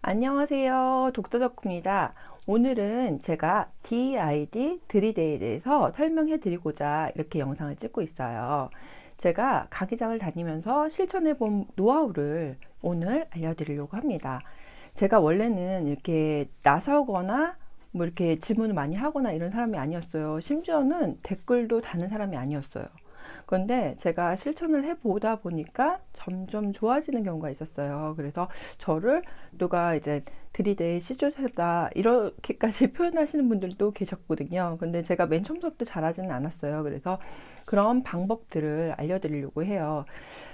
안녕하세요. 독터덕후입니다. 오늘은 제가 DID 드리데이에 대해서 설명해 드리고자 이렇게 영상을 찍고 있어요. 제가 강의장을 다니면서 실천해 본 노하우를 오늘 알려드리려고 합니다. 제가 원래는 이렇게 나서거나 뭐 이렇게 질문을 많이 하거나 이런 사람이 아니었어요. 심지어는 댓글도 다는 사람이 아니었어요. 그런데 제가 실천을 해보다 보니까 점점 좋아지는 경우가 있었어요. 그래서 저를 누가 이제 들이대 시조세다 이렇게까지 표현하시는 분들도 계셨거든요. 근데 제가 맨 처음부터 잘하지는 않았어요. 그래서 그런 방법들을 알려드리려고 해요.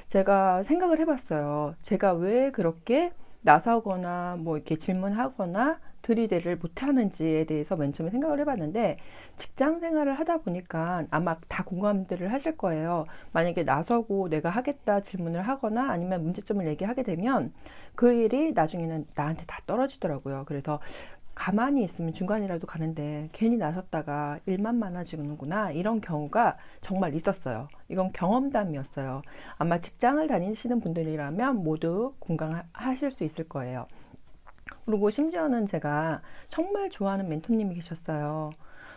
제가 생각을 해봤어요. 제가 왜 그렇게 나서거나 뭐 이렇게 질문하거나 들이대를 못하는지에 대해서 맨 처음에 생각을 해봤는데, 직장 생활을 하다 보니까 아마 다 공감들을 하실 거예요. 만약에 나서고 내가 하겠다 질문을 하거나 아니면 문제점을 얘기하게 되면 그 일이 나중에는 나한테 다 떨어지더라고요. 그래서 가만히 있으면 중간이라도 가는데 괜히 나섰다가 일만 많아지는구나, 이런 경우가 정말 있었어요. 이건 경험담이었어요. 아마 직장을 다니시는 분들이라면 모두 공감하실 수 있을 거예요. 그리고 심지어는 제가 정말 좋아하는 멘토님이 계셨어요.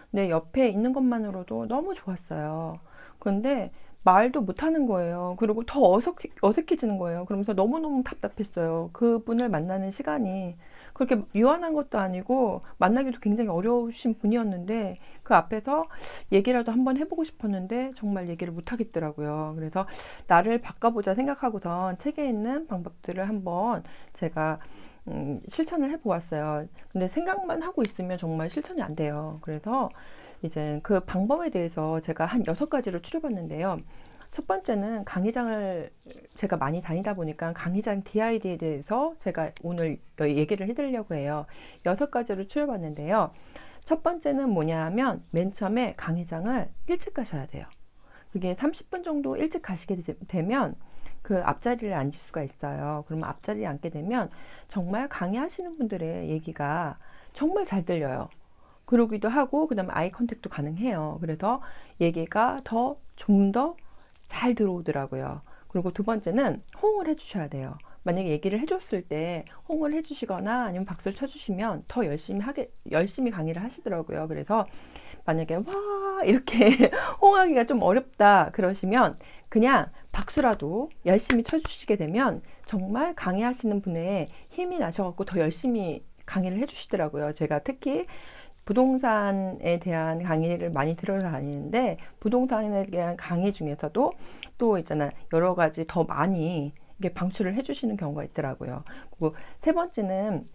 내 옆에 있는 것만으로도 너무 좋았어요. 그런데 말도 못하는 거예요. 그리고 더 어색해지는 거예요. 그러면서 너무너무 답답했어요. 그분을 만나는 시간이 그렇게 유한한 것도 아니고 만나기도 굉장히 어려우신 분이었는데, 그 앞에서 얘기라도 한번 해보고 싶었는데 정말 얘기를 못 하겠더라고요. 그래서 나를 바꿔보자 생각하고선 책에 있는 방법들을 한번 제가 실천을 해보았어요. 근데 생각만 하고 있으면 정말 실천이 안 돼요. 그래서 이제 그 방법에 대해서 제가 한 6가지를 추려봤는데요. 첫 번째는 강의장을 제가 많이 다니다 보니까 강의장 DID에 대해서 제가 오늘 얘기를 해드리려고 해요. 6가지를 추려봤는데요. 첫 번째는 뭐냐 하면 맨 처음에 강의장을 일찍 가셔야 돼요. 그게 30분 정도 일찍 가시게 되면 그 앞자리를 앉을 수가 있어요. 그러면 앞자리에 앉게 되면 정말 강의하시는 분들의 얘기가 정말 잘 들려요. 그러기도 하고 그 다음에 아이 컨택도 가능해요. 그래서 얘기가 좀 더 잘 들어오더라고요. 그리고 두 번째는 호응을 해주셔야 돼요. 만약에 얘기를 해줬을 때 호응을 해주시거나 아니면 박수를 쳐주시면 더 열심히 강의를 하시더라고요. 그래서 만약에 와 이렇게 호응하기가 좀 어렵다 그러시면 그냥 박수라도 열심히 쳐주시게 되면 정말 강의하시는 분의 힘이 나셔갖고 더 열심히 강의를 해주시더라고요. 제가 특히 부동산에 대한 강의를 많이 들어다니는데, 부동산에 대한 강의 중에서도 또 있잖아요, 여러 가지 더 많이 이게 방출을 해주시는 경우가 있더라고요. 그리고 세 번째는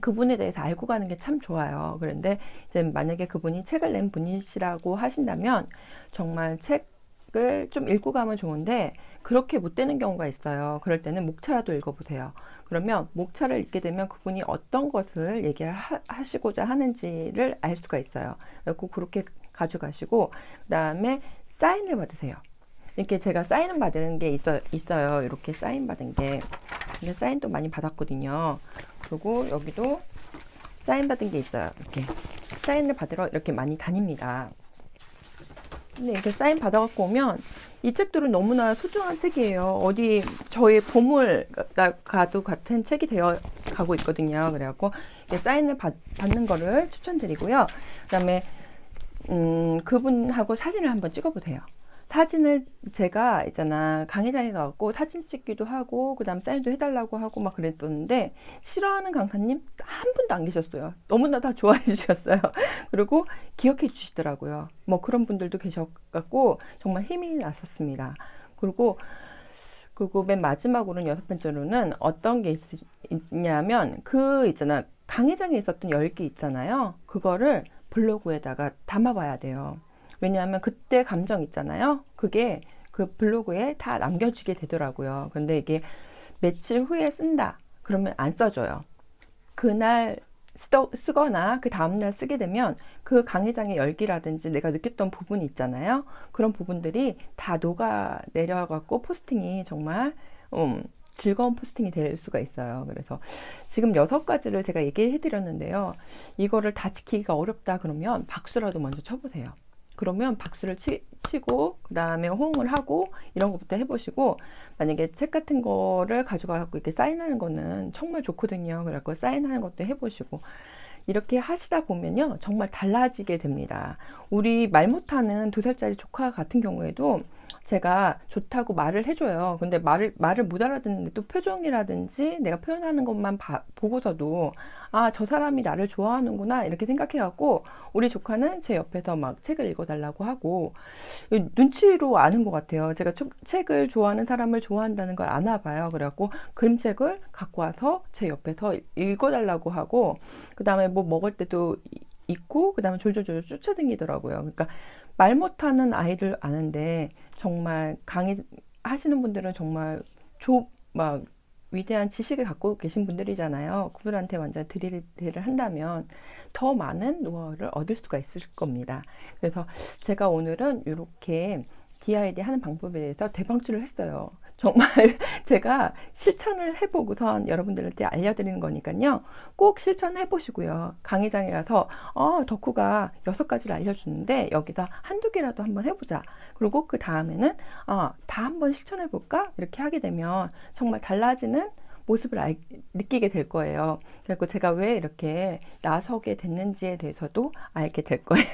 그분에 대해서 알고 가는 게 참 좋아요. 그런데 이제 만약에 그분이 책을 낸 분이시라고 하신다면 정말 책을 좀 읽고 가면 좋은데 그렇게 못 되는 경우가 있어요. 그럴 때는 목차라도 읽어보세요. 그러면 목차를 읽게 되면 그분이 어떤 것을 얘기를 하시고자 하는지를 알 수가 있어요. 그리고 그렇게 가져가시고 그 다음에 사인을 받으세요. 이렇게 제가 사인을 받은 게 있어요. 이렇게 사인 받은 게. 근데 사인도 많이 받았거든요. 그리고 여기도 사인 받은 게 있어요. 이렇게 사인을 받으러 이렇게 많이 다닙니다. 근데 이렇게 사인 받아갖고 오면 이 책들은 너무나 소중한 책이에요. 어디 저의 보물 가도 같은 책이 되어 가고 있거든요. 그래갖고 사인을 받는 거를 추천드리고요. 그 다음에 그분하고 사진을 한번 찍어보세요. 사진을 제가 있잖아 강의장에 가고 사진 찍기도 하고 그 다음 사인도 해달라고 하고 막 그랬었는데 싫어하는 강사님 한 분도 안 계셨어요. 너무나 다 좋아해 주셨어요. 그리고 기억해 주시더라고요. 뭐 그런 분들도 계셔갖고 정말 힘이 났었습니다. 그리고 맨 마지막으로는 6번째로는 어떤 게 있냐면 그 있잖아 강의장에 있었던 열기 있잖아요. 그거를 블로그에다가 담아봐야 돼요. 왜냐하면 그때 감정 있잖아요. 그게 그 블로그에 다 남겨지게 되더라고요. 근데 이게 며칠 후에 쓴다 그러면 안 써져요. 그날 쓰거나 그 다음날 쓰게 되면 그 강의장의 열기라든지 내가 느꼈던 부분이 있잖아요. 그런 부분들이 다 녹아 내려갖고 포스팅이 정말 즐거운 포스팅이 될 수가 있어요. 그래서 지금 6가지를 제가 얘기해 드렸는데요. 이거를 다 지키기가 어렵다 그러면 박수라도 먼저 쳐보세요. 그러면 박수를 치고 그 다음에 호응을 하고 이런 것부터 해보시고, 만약에 책 같은 거를 가져가고 이렇게 사인하는 거는 정말 좋거든요. 그래갖고 사인하는 것도 해보시고 이렇게 하시다 보면요 정말 달라지게 됩니다. 우리 말 못하는 2살짜리 조카 같은 경우에도 제가 좋다고 말을 해줘요. 근데 말을 못 알아듣는데 또 표정이라든지 내가 표현하는 것만 보고서도 아, 저 사람이 나를 좋아하는구나 이렇게 생각해갖고 우리 조카는 제 옆에서 막 책을 읽어달라고 하고 눈치로 아는 것 같아요. 제가 책을 좋아하는 사람을 좋아한다는 걸 아나 봐요. 그래갖고 그림책을 갖고 와서 제 옆에서 읽어달라고 하고, 그 다음에 뭐 먹을 때도 있고, 그 다음에 졸졸졸 쫓아다니더라고요. 그러니까 말 못하는 아이들 아는데 정말 강의 하시는 분들은 정말 막 위대한 지식을 갖고 계신 분들이잖아요. 그분한테 완전 드릴을 한다면 더 많은 노하우를 얻을 수가 있을 겁니다. 그래서 제가 오늘은 이렇게 DID 하는 방법에 대해서 대방출을 했어요. 정말 제가 실천을 해보고선 여러분들한테 알려드리는 거니까요. 꼭 실천해 보시고요. 강의장에 가서 덕후가 6가지를 알려주는데 여기서 한두 개라도 한번 해보자. 그리고 그 다음에는 다 한번 실천해 볼까? 이렇게 하게 되면 정말 달라지는 모습을 느끼게 될 거예요. 그리고 제가 왜 이렇게 나서게 됐는지에 대해서도 알게 될 거예요.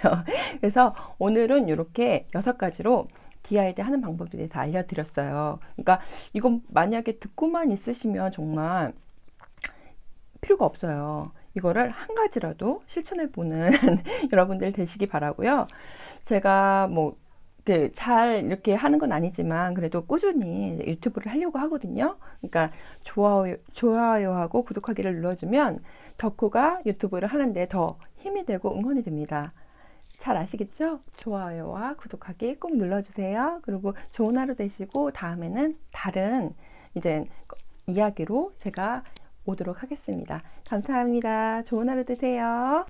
그래서 오늘은 이렇게 6가지로 DID 하는 방법에 대해서 알려드렸어요. 그러니까 이건 만약에 듣고만 있으시면 정말 필요가 없어요. 이거를 한 가지라도 실천해보는 여러분들 되시기 바라고요. 제가 뭐 잘 이렇게 하는 건 아니지만 그래도 꾸준히 유튜브를 하려고 하거든요. 그러니까 좋아요하고 구독하기를 눌러주면 덕후가 유튜브를 하는데 더 힘이 되고 응원이 됩니다. 잘 아시겠죠? 좋아요와 구독하기 꼭 눌러주세요. 그리고 좋은 하루 되시고 다음에는 다른 이제 이야기로 제가 오도록 하겠습니다. 감사합니다. 좋은 하루 되세요.